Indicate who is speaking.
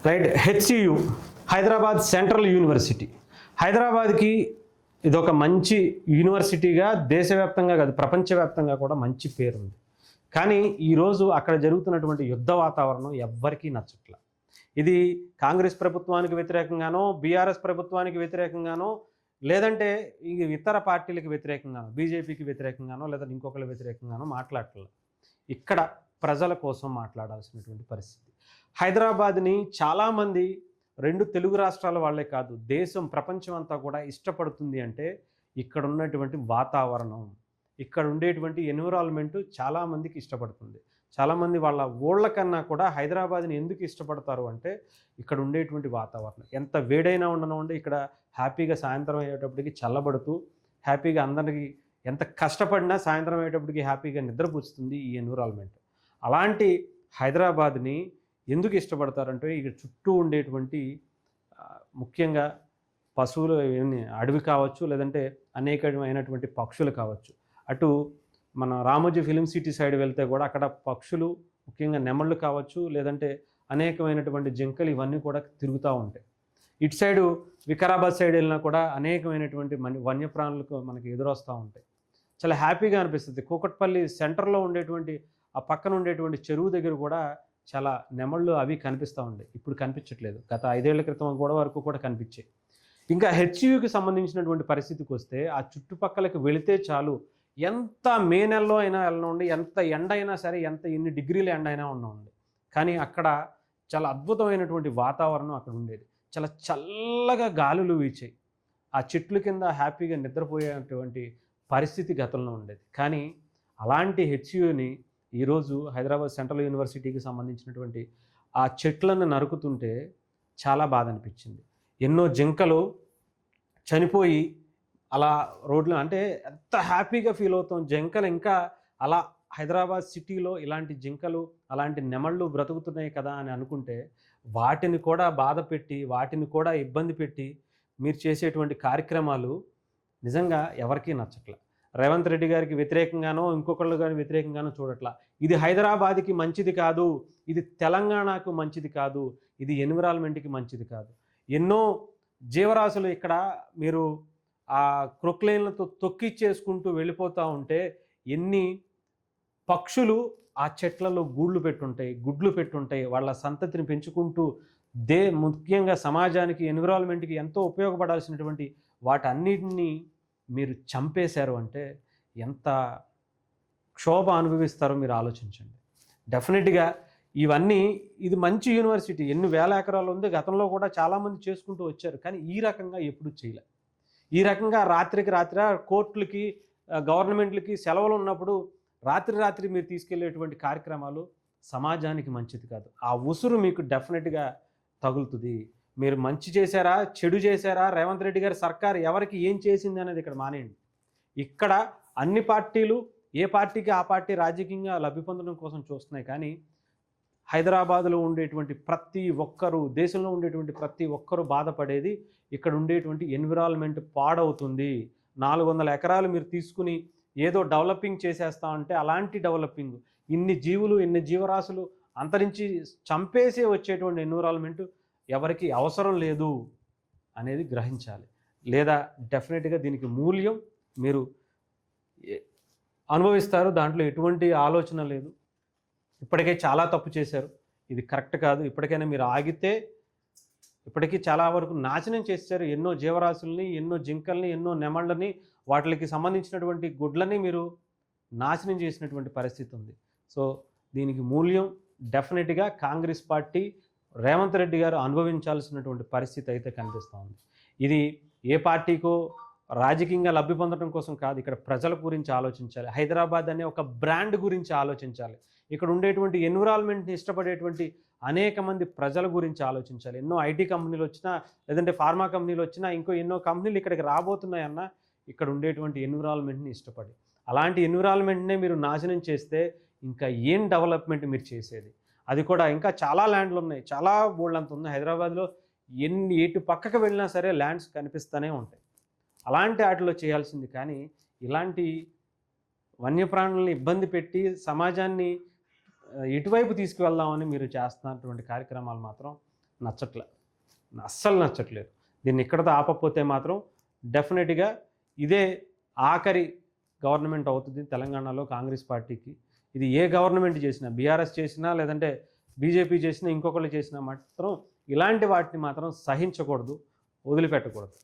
Speaker 1: Right. HCU Hyderabad central university. హైదరాబాద్కి ఇదొక మంచి యూనివర్సిటీగా దేశవ్యాప్తంగా కాదు ప్రపంచవ్యాప్తంగా కూడా మంచి పేరుంది. కానీ ఈరోజు అక్కడ జరుగుతున్నటువంటి యుద్ధ వాతావరణం ఎవ్వరికీ నచ్చట్ల. ఇది కాంగ్రెస్ ప్రభుత్వానికి వ్యతిరేకంగానో, బీఆర్ఎస్ ప్రభుత్వానికి వ్యతిరేకంగానో, లేదంటే ఇతర పార్టీలకు వ్యతిరేకంగానో, బీజేపీకి వ్యతిరేకంగానో, లేదా ఇంకొకరి వ్యతిరేకంగానో మాట్లాడట్లేదు. ఇక్కడ ప్రజల కోసం మాట్లాడాల్సినటువంటి పరిస్థితి. హైదరాబాద్ని చాలామంది రెండు తెలుగు రాష్ట్రాల వాళ్ళే కాదు, దేశం ప్రపంచం అంతా కూడా ఇష్టపడుతుంది అంటే ఇక్కడ ఉన్నటువంటి వాతావరణం, ఇక్కడ ఉండేటువంటి ఎన్విరాన్మెంటు చాలామందికి ఇష్టపడుతుంది. చాలామంది వాళ్ళ ఊళ్ళ కన్నా కూడా హైదరాబాద్ని ఎందుకు ఇష్టపడతారు అంటే ఇక్కడ ఉండేటువంటి వాతావరణం. ఎంత వేడైనా ఉండనివ్వండి, ఇక్కడ హ్యాపీగా సాయంత్రం అయ్యేటప్పటికి చల్లబడుతూ హ్యాపీగా అందరికీ ఎంత కష్టపడినా సాయంత్రం అయ్యేటప్పటికి హ్యాపీగా నిద్రపుచ్చుతుంది ఈ ఎన్విరాన్మెంట్. అలాంటి హైదరాబాద్ని ఎందుకు ఇష్టపడతారంటే ఇక్కడ చుట్టూ ఉండేటువంటి ముఖ్యంగా పశువులు, అడవి కావచ్చు, లేదంటే అనేకమైనటువంటి పక్షులు కావచ్చు. అటు మన రామోజీ ఫిలిం సిటీ సైడ్ వెళ్తే కూడా అక్కడ పక్షులు, ముఖ్యంగా నెమళ్ళు కావచ్చు, లేదంటే అనేకమైనటువంటి జింకలు, ఇవన్నీ కూడా తిరుగుతూ ఉంటాయి. ఇటు సైడు వికారాబాద్ సైడ్ వెళ్ళినా కూడా అనేకమైనటువంటి వన్యప్రాణులకు మనకి ఎదురొస్తూ ఉంటాయి. చాలా హ్యాపీగా అనిపిస్తుంది. కూకట్పల్లి సెంటర్లో ఉండేటువంటి ఆ పక్కన ఉండేటువంటి చెరువు దగ్గర కూడా చాలా నెమళ్ళు అవి కనిపిస్తూ ఉంటాయి. ఇప్పుడు కనిపించట్లేదు, గత 5 ఏళ్ల క్రితం కూడా వరకు కూడా కనిపించాయి. ఇంకా హెచ్సియుకి సంబంధించినటువంటి పరిస్థితికి వస్తే ఆ చుట్టుపక్కలకి వెళితే చాలు, ఎంత మే నెలలో అయినా వెళ్ళనివ్వండి, ఎంత ఎండ అయినా సరే, ఎన్ని డిగ్రీల ఎండ అయినా ఉండవండి, కానీ అక్కడ చాలా అద్భుతమైనటువంటి వాతావరణం అక్కడ ఉండేది. చాలా చల్లగా గాలులు వీచాయి, ఆ చెట్ల కింద హ్యాపీగా నిద్రపోయేటువంటి పరిస్థితి గతంలో ఉండేది. కానీ అలాంటి హెచ్సియుని ఈరోజు హైదరాబాద్ సెంట్రల్ యూనివర్సిటీకి సంబంధించినటువంటి ఆ చెట్లను నరుకుతుంటే చాలా బాధ అనిపించింది. ఎన్నో జింకలు చనిపోయి అలా రోడ్లు, అంటే ఎంత హ్యాపీగా ఫీల్ అవుతాం. జింకలు ఇంకా అలా హైదరాబాద్ సిటీలో ఇలాంటి జింకలు, అలాంటి నెమళ్ళు బ్రతుకుతున్నాయి కదా అని అనుకుంటే వాటిని కూడా బాధ పెట్టి, వాటిని కూడా ఇబ్బంది పెట్టి మీరు చేసేటువంటి కార్యక్రమాలు నిజంగా ఎవరికీ నచ్చట్ల. రేవంత్ రెడ్డి గారికి వ్యతిరేకంగానో, ఇంకొకళ్ళు గారి వ్యతిరేకంగానో చూడట్లా. ఇది హైదరాబాద్కి మంచిది కాదు, ఇది తెలంగాణకు మంచిది కాదు, ఇది ఎన్విరాన్మెంట్కి మంచిది కాదు. ఎన్నో జీవరాశులు ఇక్కడ మీరు ఆ క్రొక్లైన్లతో తొక్కిచ్చేసుకుంటూ వెళ్ళిపోతూ ఉంటే ఎన్ని పక్షులు ఆ చెట్లలో గుడ్లు పెట్టుంటాయి, వాళ్ళ సంతతిని పెంచుకుంటూ ముఖ్యంగా సమాజానికి, ఎన్విరాన్మెంట్కి ఎంతో ఉపయోగపడాల్సినటువంటి వాటన్నిటినీ మీరు చంపేశారు అంటే ఎంత క్షోభ అనుభవిస్తారో మీరు ఆలోచించండి. డెఫినెట్గా ఇది మంచి యూనివర్సిటీ, ఎన్ని వేల ఎకరాలు ఉంది, గతంలో కూడా చాలామంది చేసుకుంటూ వచ్చారు, కానీ ఈ రకంగా ఎప్పుడు చేయలే. ఈ రకంగా రాత్రికి రాత్రి కోర్టులకి, గవర్నమెంట్లకి సెలవులు ఉన్నప్పుడు రాత్రి మీరు తీసుకెళ్లేటువంటి కార్యక్రమాలు సమాజానికి మంచిది కాదు. ఆ ఉసురు మీకు డెఫినెట్గా తగులుతుంది. మీరు మంచి చేశారా, చెడు చేశారా, రేవంత్ రెడ్డి గారి సర్కారు ఎవరికి ఏం చేసింది అనేది ఇక్కడ మానేయండి. ఇక్కడ అన్ని పార్టీలు, ఏ పార్టీకి ఆ పార్టీ రాజకీయంగా లబ్ధి పొందడం కోసం చూస్తున్నాయి, కానీ హైదరాబాద్లో ఉండేటువంటి ప్రతి ఒక్కరూ, దేశంలో ఉండేటువంటి ప్రతి ఒక్కరూ బాధపడేది ఇక్కడ ఉండేటువంటి ఎన్విరాన్మెంట్ పాడవుతుంది. 400 ఎకరాలు మీరు తీసుకుని ఏదో డెవలపింగ్ చేసేస్తా అంటే అలాంటి డెవలపింగ్, ఇన్ని జీవులు, ఇన్ని జీవరాశులు అంతరించి చంపేసి వచ్చేటువంటి ఎన్విరాన్మెంట్ ఎవరికి అవసరం లేదు అనేది గ్రహించాలి. లేదా డెఫినెట్గా దీనికి మూల్యం మీరు అనుభవిస్తారు. దాంట్లో ఎటువంటి ఆలోచన లేదు. ఇప్పటికే చాలా తప్పు చేశారు, ఇది కరెక్ట్ కాదు. ఇప్పటికైనా మీరు ఆగితే, ఇప్పటికీ చాలా వరకు నాశనం చేశారు. ఎన్నో జీవరాశుల్ని, ఎన్నో జింకల్ని, ఎన్నో నెమళ్ళని, వాటికి సంబంధించినటువంటి గుడ్లని మీరు నాశనం చేసినటువంటి పరిస్థితి ఉంది. సో దీనికి మూల్యం డెఫినెట్గా కాంగ్రెస్ పార్టీ, రేవంత్ రెడ్డి గారు అనుభవించాల్సినటువంటి పరిస్థితి అయితే కనిపిస్తూ ఉంది. ఇది ఏ పార్టీకో రాజకీయంగా లబ్ధి పొందడం కోసం కాదు, ఇక్కడ ప్రజల గురించి ఆలోచించాలి. హైదరాబాద్ అనే ఒక బ్రాండ్ గురించి ఆలోచించాలి. ఇక్కడ ఉండేటువంటి ఎన్విరాన్మెంట్ని ఇష్టపడేటువంటి అనేక మంది ప్రజల గురించి ఆలోచించాలి. ఎన్నో ఐటీ కంపెనీలు వచ్చినా, లేదంటే ఫార్మా కంపెనీలు వచ్చినా, ఎన్నో కంపెనీలు ఇక్కడికి రాబోతున్నాయన్నా ఇక్కడ ఉండేటువంటి ఎన్విరాన్మెంట్ని ఇష్టపడి, అలాంటి ఎన్విరాన్మెంట్నే మీరు నాశనం చేస్తే ఇంకా ఏం డెవలప్మెంట్ మీరు చేసేది? అది కూడా ఇంకా చాలా ల్యాండ్లు ఉన్నాయి, చాలా బోల్డంత ఉంది హైదరాబాద్లో. ఎటు పక్కకు వెళ్ళినా సరే ల్యాండ్స్ కనిపిస్తూనే ఉంటాయి. అలాంటి వాటిలో చేయాల్సింది, కానీ ఇలాంటి వన్యప్రాణులను ఇబ్బంది పెట్టి సమాజాన్ని ఎటువైపు తీసుకువెళ్దామని మీరు చేస్తున్నటువంటి కార్యక్రమాలు మాత్రం నచ్చట్లే, అస్సలు నచ్చట్లేదు. దీన్ని ఇక్కడతో ఆపకపోతే మాత్రం డెఫినెట్గా ఇదే ఆఖరి గవర్నమెంట్ అవుతుంది తెలంగాణలో కాంగ్రెస్ పార్టీకి. ఇది ఏ గవర్నమెంట్ చేసినా, బీఆర్ఎస్ చేసినా లేదంటే బీజేపీ చేసినా ఇంకొకళ్ళు చేసినా మాత్రం ఇలాంటి వాటిని మాత్రం సహించకూడదు, వదిలిపెట్టకూడదు.